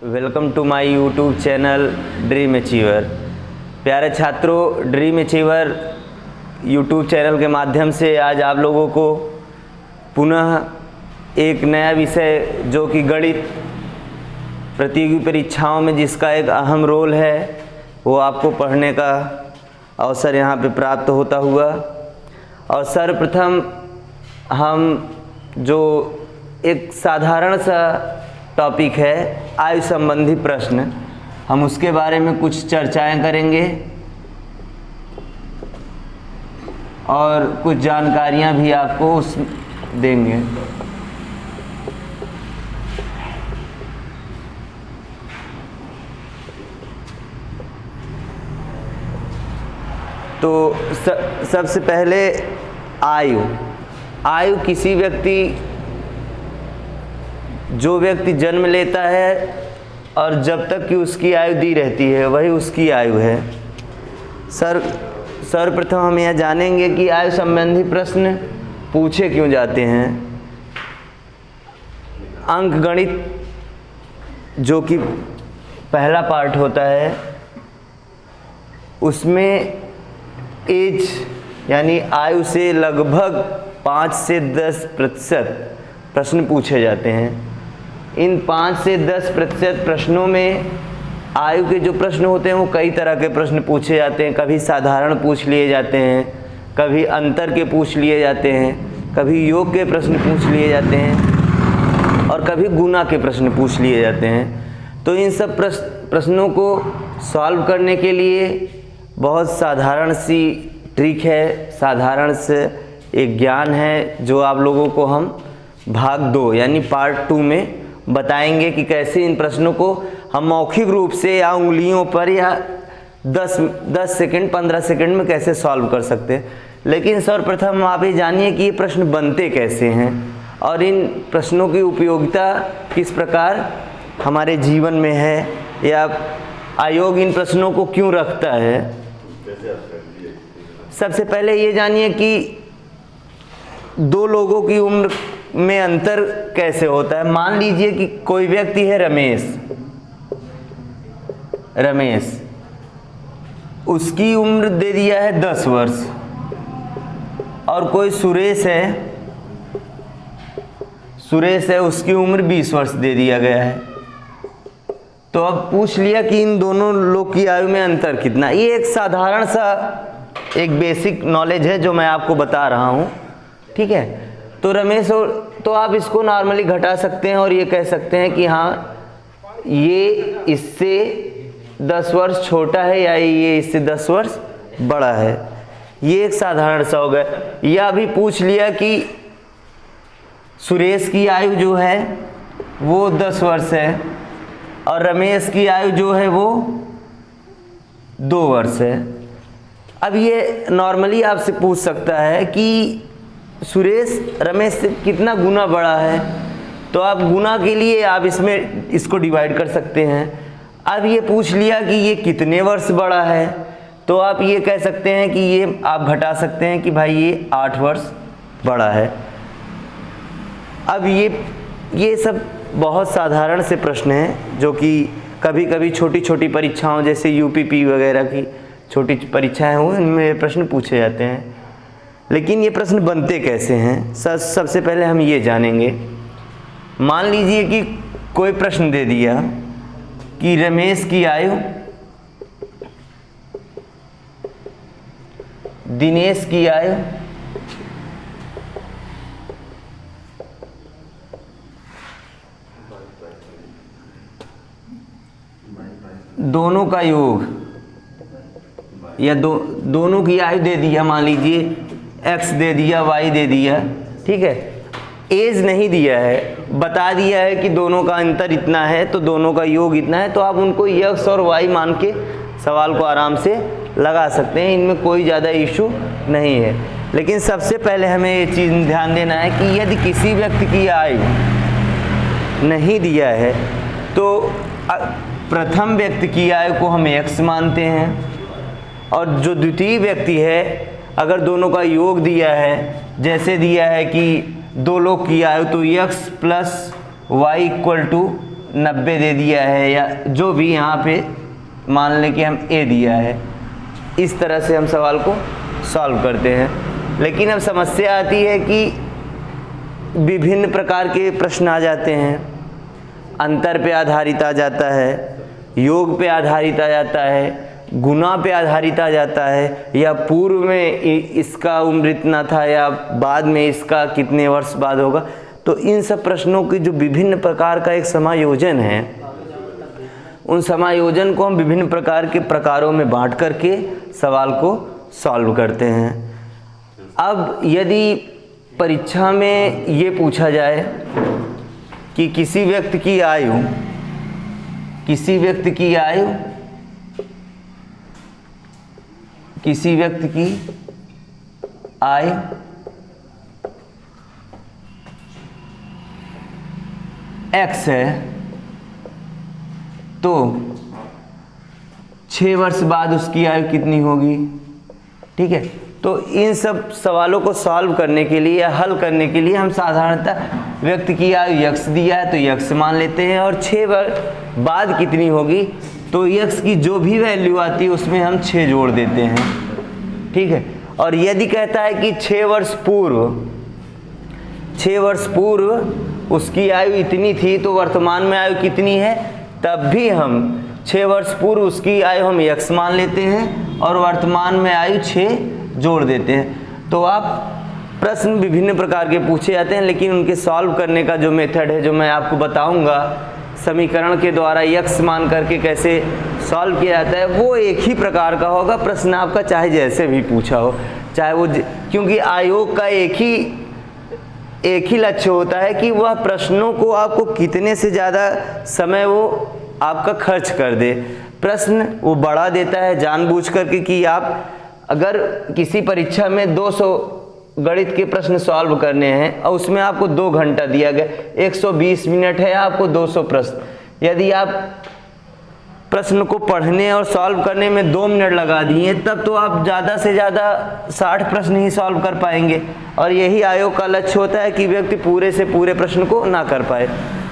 Welcome to my YouTube channel dream achiever. प्यारे छात्रों, dream achiever YouTube channel के माध्यम से आज आप लोगों को पुनः एक नया विषय जो कि गणित प्रतियोगी परीक्षाओं में जिसका एक अहम रोल है वो आपको पढ़ने का अवसर यहाँ पे प्राप्त होता हुआ। और सर्वप्रथम हम जो एक साधारण सा टॉपिक है आयु संबंधी प्रश्न, हम उसके बारे में कुछ चर्चाएं करेंगे और कुछ जानकारियां भी आपको उस देंगे। तो सबसे पहले आयु किसी व्यक्ति जो व्यक्ति जन्म लेता है और जब तक कि उसकी आयु दी रहती है वही उसकी आयु है। सर्वप्रथम हम यह जानेंगे कि आयु संबंधी प्रश्न पूछे क्यों जाते हैं। अंकगणित जो कि पहला पार्ट होता है उसमें एज यानी आयु से लगभग 5 से 10% प्रश्न पूछे जाते हैं। इन 5 से 10% प्रश्नों में आयु के जो प्रश्न होते हैं वो कई तरह के प्रश्न पूछे जाते हैं। कभी साधारण पूछ लिए जाते हैं, कभी अंतर के पूछ लिए जाते हैं, कभी योग के प्रश्न पूछ लिए जाते हैं और कभी गुणा के प्रश्न पूछ लिए जाते हैं। तो इन सब प्रश्नों को सॉल्व करने के लिए बहुत साधारण सी ट्रिक है, साधारण से एक ज्ञान है जो आप लोगों को हम भाग 2 यानी पार्ट 2 में बताएंगे कि कैसे इन प्रश्नों को हम मौखिक रूप से या उंगलियों पर या 10 सेकंड 15 सेकंड में कैसे सॉल्व कर सकते हैं। लेकिन सर्वप्रथम आप ये जानिए कि ये प्रश्न बनते कैसे हैं और इन प्रश्नों की उपयोगिता किस प्रकार हमारे जीवन में है या आयोग इन प्रश्नों को क्यों रखता है। सबसे पहले ये जानिए कि दो लोगों की उम्र में अंतर कैसे होता है। मान लीजिए कि कोई व्यक्ति है रमेश, उसकी उम्र दे दिया है 10 वर्ष और कोई सुरेश है उसकी उम्र 20 वर्ष दे दिया गया है। तो अब पूछ लिया कि इन दोनों लोग की आयु में अंतर कितना। ये एक साधारण सा एक बेसिक नॉलेज है जो मैं आपको बता रहा हूँ, ठीक है। तो रमेश तो आप इसको नॉर्मली घटा सकते हैं और ये कह सकते हैं कि हाँ ये इससे 10 वर्ष छोटा है या ये इससे 10 वर्ष बड़ा है। ये एक साधारण सा हो गया। या अभी पूछ लिया कि सुरेश की आयु जो है वो 10 वर्ष है और रमेश की आयु जो है वो 2 वर्ष है। अब ये नॉर्मली आपसे पूछ सकता है कि सुरेश रमेश से कितना गुना बड़ा है, तो आप गुना के लिए आप इसको डिवाइड कर सकते हैं। अब ये पूछ लिया कि ये कितने वर्ष बड़ा है, तो आप ये कह सकते हैं कि ये आप घटा सकते हैं कि भाई ये 8 वर्ष बड़ा है। अब ये सब बहुत साधारण से प्रश्न हैं जो कि कभी कभी छोटी छोटी परीक्षाओं जैसे यूपीपी वगैरह की छोटी परीक्षाएं हो इनमें प्रश्न पूछे जाते हैं। लेकिन ये प्रश्न बनते कैसे हैं सबसे पहले हम ये जानेंगे। मान लीजिए कि कोई प्रश्न दे दिया कि रमेश की आयु दिनेश की आयु दोनों का योग या दोनों की आयु दे दिया। मान लीजिए x दे दिया, y दे दिया, ठीक है। एज नहीं दिया है, बता दिया है कि दोनों का अंतर इतना है तो दोनों का योग इतना है, तो आप उनको x और y मान के सवाल को आराम से लगा सकते हैं। इनमें कोई ज़्यादा इशू नहीं है। लेकिन सबसे पहले हमें ये चीज़ ध्यान देना है कि यदि किसी व्यक्ति की आयु नहीं दिया है तो प्रथम व्यक्ति की आयु को हम x मानते हैं और जो द्वितीय व्यक्ति है अगर दोनों का योग दिया है, जैसे दिया है कि 2 लोग की आयु तो x + y = 90 दे दिया है या जो भी यहाँ पे मान लें कि हम a दिया है, इस तरह से हम सवाल को सॉल्व करते हैं। लेकिन अब समस्या आती है कि विभिन्न प्रकार के प्रश्न आ जाते हैं, अंतर पे आधारित आ जाता है, योग पे आधारित आ जाता है, गुना पे आधारित आ जाता है, या पूर्व में इसका उम्र इतना था या बाद में इसका कितने वर्ष बाद होगा। तो इन सब प्रश्नों की जो विभिन्न प्रकार का एक समायोजन है, उन समायोजन को हम विभिन्न प्रकार के प्रकारों में बांट करके सवाल को सॉल्व करते हैं। अब यदि परीक्षा में ये पूछा जाए कि किसी व्यक्ति की आयु किसी व्यक्ति की आयु x है, तो 6 वर्ष बाद उसकी आयु कितनी होगी। ठीक है, तो इन सब सवालों को सॉल्व करने के लिए या हल करने के लिए हम साधारणतः व्यक्ति की आयु x दिया है तो x मान लेते हैं, और 6 वर्ष बाद कितनी होगी तो x की जो भी वैल्यू आती है उसमें हम 6 जोड़ देते हैं। ठीक है, और यदि कहता है कि 6 वर्ष पूर्व उसकी आयु इतनी थी तो वर्तमान में आयु कितनी है, तब भी हम 6 वर्ष पूर्व उसकी आयु हम x मान लेते हैं और वर्तमान में आयु 6 जोड़ देते हैं। तो आप प्रश्न विभिन्न प्रकार के पूछे जाते हैं, लेकिन उनके सॉल्व करने का जो मेथड है, जो मैं आपको बताऊंगा समीकरण के द्वारा x मान करके कैसे सॉल्व किया जाता है, वो एक ही प्रकार का होगा। प्रश्न आपका चाहे जैसे भी पूछा हो, चाहे वो क्योंकि आयोग का एक ही लक्ष्य होता है कि वह प्रश्नों को आपको कितने से ज़्यादा समय वो आपका खर्च कर दे। प्रश्न वो बढ़ा देता है जानबूझ करके कि आप अगर किसी परीक्षा में 200 गणित के प्रश्न सॉल्व करने हैं और उसमें आपको 2 घंटा दिया गया, 120 मिनट है आपको 200 प्रश्न, यदि आप प्रश्न को पढ़ने और सॉल्व करने में 2 मिनट लगा दिए तब तो आप ज़्यादा से ज़्यादा 60 प्रश्न ही सॉल्व कर पाएंगे। और यही आयोग का लक्ष्य होता है कि व्यक्ति पूरे से पूरे प्रश्न को ना कर पाए।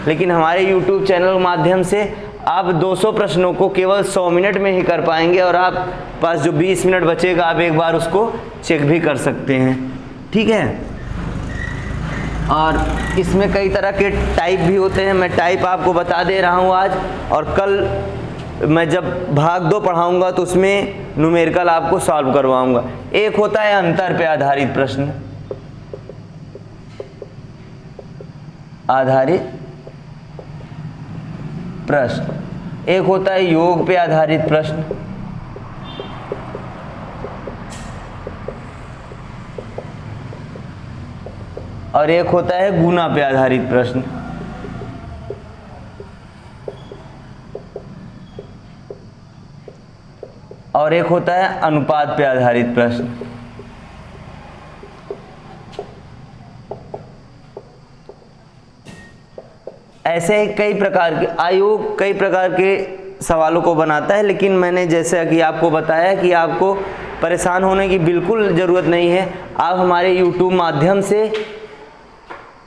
लेकिन हमारे YouTube चैनल के माध्यम से आप 200 प्रश्नों को केवल 100 मिनट में ही कर पाएंगे, और आप पास जो 20 मिनट बचेगा आप एक बार उसको चेक भी कर सकते हैं। ठीक है, और इसमें कई तरह के टाइप भी होते हैं, मैं टाइप आपको बता दे रहा हूँ आज, और कल मैं जब भाग 2 पढ़ाऊँगा तो उसमें न्यूमेरिकल आपको सॉल्व करवाऊँगा। एक होता है अंतर पे आधारित प्रश्न, एक होता है योग पे आधारित प्रश्न, और एक होता है गुना पे आधारित प्रश्न। और एक होता है अनुपात पे आधारित प्रश्न। ऐसे कई प्रकार के आयोग कई प्रकार के सवालों को बनाता है, लेकिन मैंने जैसा कि आपको बताया कि आपको परेशान होने की बिल्कुल ज़रूरत नहीं है। आप हमारे YouTube माध्यम से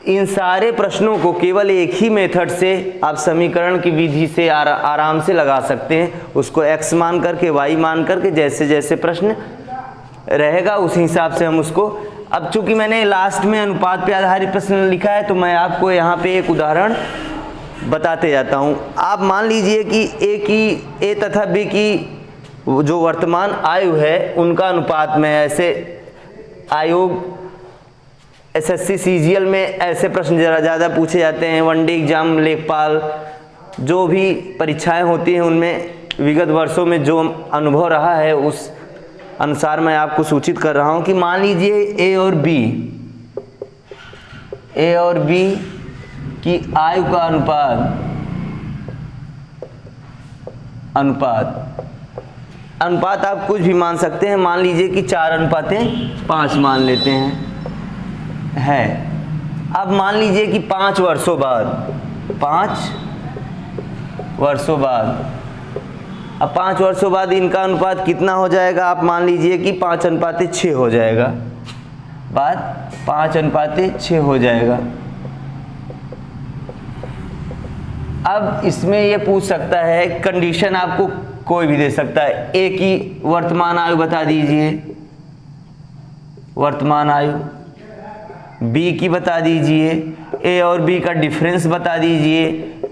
इन सारे प्रश्नों को केवल एक ही मेथड से आप समीकरण की विधि से आराम से लगा सकते हैं। उसको x मान करके y मान करके जैसे जैसे प्रश्न रहेगा उस हिसाब से हम उसको। अब चूंकि मैंने लास्ट में अनुपात पे आधारित प्रश्न लिखा है तो मैं आपको यहाँ पे एक उदाहरण बताते जाता हूँ। आप मान लीजिए कि a तथा b की जो वर्तमान आयु है उनका अनुपात में, ऐसे आयोग SSC CGL में ऐसे प्रश्न ज़्यादा पूछे जाते हैं। वनडे एग्जाम, लेखपाल, जो भी परीक्षाएं होती हैं उनमें विगत वर्षों में जो अनुभव रहा है उस अनुसार मैं आपको सूचित कर रहा हूं कि मान लीजिए A और B की आयु का अनुपात आप कुछ भी मान सकते हैं। मान लीजिए कि 4:5 मान लेते हैं है। अब मान लीजिए कि 5 वर्षों बाद अब 5 वर्षों बाद इनका अनुपात कितना हो जाएगा। आप मान लीजिए कि 5:6 हो जाएगा, 5:6 हो जाएगा। अब इसमें ये पूछ सकता है, कंडीशन आपको कोई भी दे सकता है। ए की वर्तमान आयु बता दीजिए, वर्तमान आयु। बी की बता दीजिए, ए और बी का डिफरेंस बता दीजिए,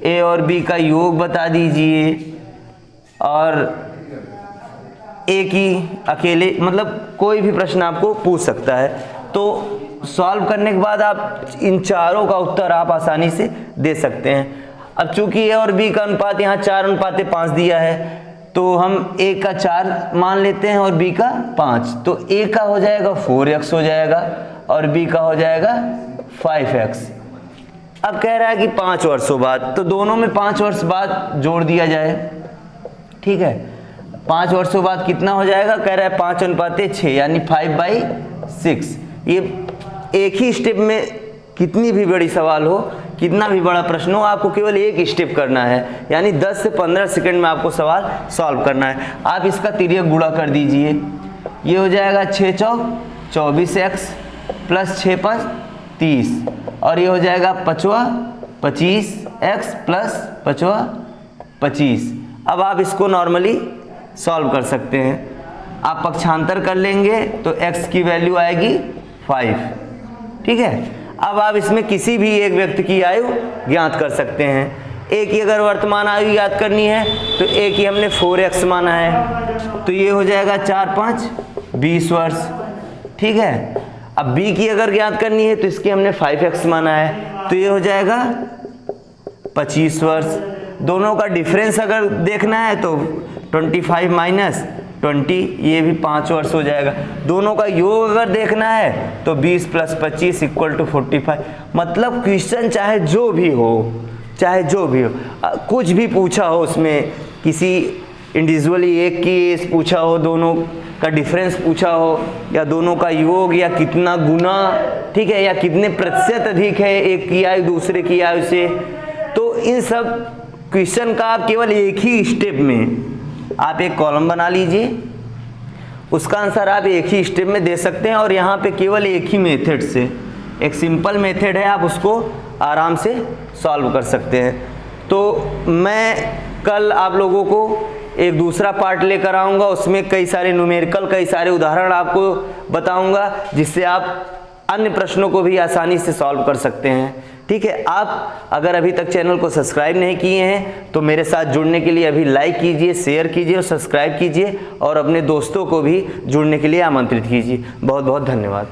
ए और बी का योग बता दीजिए, और ए की अकेले, मतलब कोई भी प्रश्न आपको पूछ सकता है। तो सॉल्व करने के बाद आप इन चारों का उत्तर आप आसानी से दे सकते हैं। अब चूंकि ए और बी का अनुपात यहाँ 4:5 दिया है, तो हम ए का 4 मान लेते हैं और बी का 5, तो ए का हो जाएगा 4x हो जाएगा और बी का हो जाएगा 5x। अब कह रहा है कि 5 वर्षों बाद, तो दोनों में 5 वर्ष बाद जोड़ दिया जाए, ठीक है। 5 वर्षों बाद कितना हो जाएगा, कह रहा है 5:6 यानी 5/6। ये एक ही स्टेप में, कितनी भी बड़ी सवाल हो, कितना भी बड़ा प्रश्न हो, आपको केवल एक स्टेप करना है, यानी 10 से 15 सेकंड में आपको सवाल सॉल्व करना है। आप इसका तिर्यक गुणा कर दीजिए, ये हो जाएगा 6 चौक 24x प्लस 6 5 30, और ये हो जाएगा 25x प्लस 25। अब आप इसको नॉर्मली सॉल्व कर सकते हैं। आप पक्षांतर कर लेंगे तो x की वैल्यू आएगी 5, ठीक है। अब आप इसमें किसी भी एक व्यक्ति की आयु ज्ञात कर सकते हैं। ए की अगर वर्तमान आयु याद करनी है तो ए की हमने 4x माना है, तो ये हो जाएगा 4 5 20 वर्ष, ठीक है। अब बी की अगर ज्ञात करनी है तो इसकी हमने 5x माना है, तो ये हो जाएगा 25 वर्ष। दोनों का डिफरेंस अगर देखना है तो 25 माइनस 20, ये भी 5 वर्ष हो जाएगा। दोनों का योग अगर देखना है तो 20 प्लस 25 इक्वल टू 45। मतलब क्वेश्चन चाहे जो भी हो, कुछ भी पूछा हो, उसमें किसी इंडिविजुअली एक की एज पूछा हो, दोनों का डिफरेंस पूछा हो, या दोनों का योग, या कितना गुना, ठीक है, या कितने प्रतिशत अधिक है एक की आयु दूसरे की आयु से, तो इन सब क्वेश्चन का आप केवल एक ही स्टेप में आप एक कॉलम बना लीजिए, उसका आंसर आप एक ही स्टेप में दे सकते हैं। और यहाँ पे केवल एक ही मेथड से, एक सिंपल मेथड है, आप उसको आराम से सॉल्व कर सकते हैं। तो मैं कल आप लोगों को एक दूसरा पार्ट लेकर आऊँगा, उसमें कई सारे न्यूमेरिकल, कई सारे उदाहरण आपको बताऊँगा, जिससे आप अन्य प्रश्नों को भी आसानी से सॉल्व कर सकते हैं, ठीक है। आप अगर अभी तक चैनल को सब्सक्राइब नहीं किए हैं तो मेरे साथ जुड़ने के लिए अभी लाइक कीजिए, शेयर कीजिए और सब्सक्राइब कीजिए, और अपने दोस्तों को भी जुड़ने के लिए आमंत्रित कीजिए। बहुत बहुत धन्यवाद।